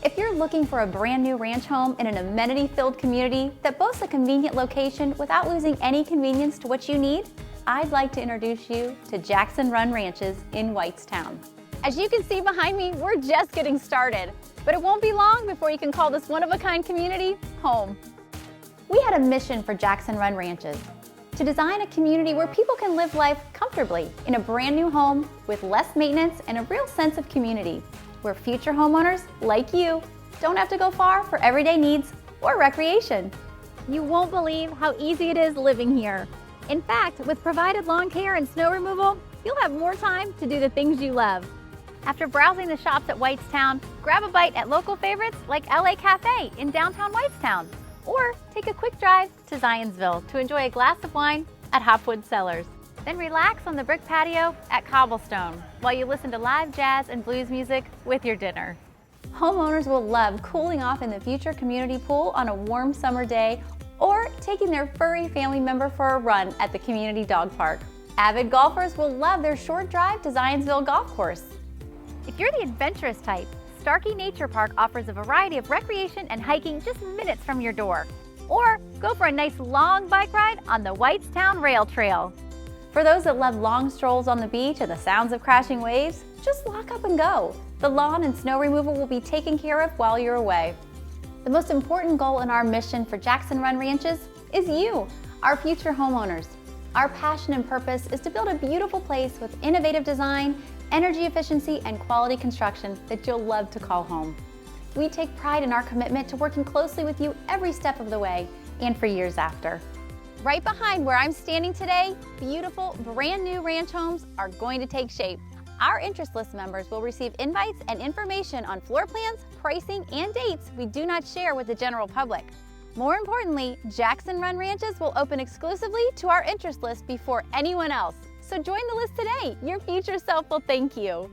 If you're looking for a brand new ranch home in an amenity-filled community that boasts a convenient location without losing any convenience to what you need, I'd like to introduce you to Jackson Run Ranches in Whitestown. As you can see behind me, we're just getting started, but it won't be long before you can call this one-of-a-kind community home. We had a mission for Jackson Run Ranches: to design a community where people can live life comfortably in a brand new home with less maintenance and a real sense of community, where future homeowners like you don't have to go far for everyday needs or recreation. You won't believe how easy it is living here. In fact, with provided lawn care and snow removal, you'll have more time to do the things you love. After browsing the shops at Whitestown, grab a bite at local favorites like LA Cafe in downtown Whitestown, or take a quick drive to Zionsville to enjoy a glass of wine at Hopwood Cellars. Then relax on the brick patio at Cobblestone while you listen to live jazz and blues music with your dinner. Homeowners will love cooling off in the future community pool on a warm summer day, or taking their furry family member for a run at the community dog park. Avid golfers will love their short drive to Zionsville Golf Course. If you're the adventurous type, Starkey Nature Park offers a variety of recreation and hiking just minutes from your door. Or go for a nice long bike ride on the Whitestown Rail Trail. For those that love long strolls on the beach and the sounds of crashing waves, just lock up and go. The lawn and snow removal will be taken care of while you're away. The most important goal in our mission for Jackson Run Ranches is you, our future homeowners. Our passion and purpose is to build a beautiful place with innovative design, energy efficiency, and quality construction that you'll love to call home. We take pride in our commitment to working closely with you every step of the way and for years after. Right behind where I'm standing today, beautiful brand new ranch homes are going to take shape. Our interest list members will receive invites and information on floor plans, pricing, and dates we do not share with the general public. More importantly, Jackson Run Ranches will open exclusively to our interest list before anyone else. So join the list today. Your future self will thank you.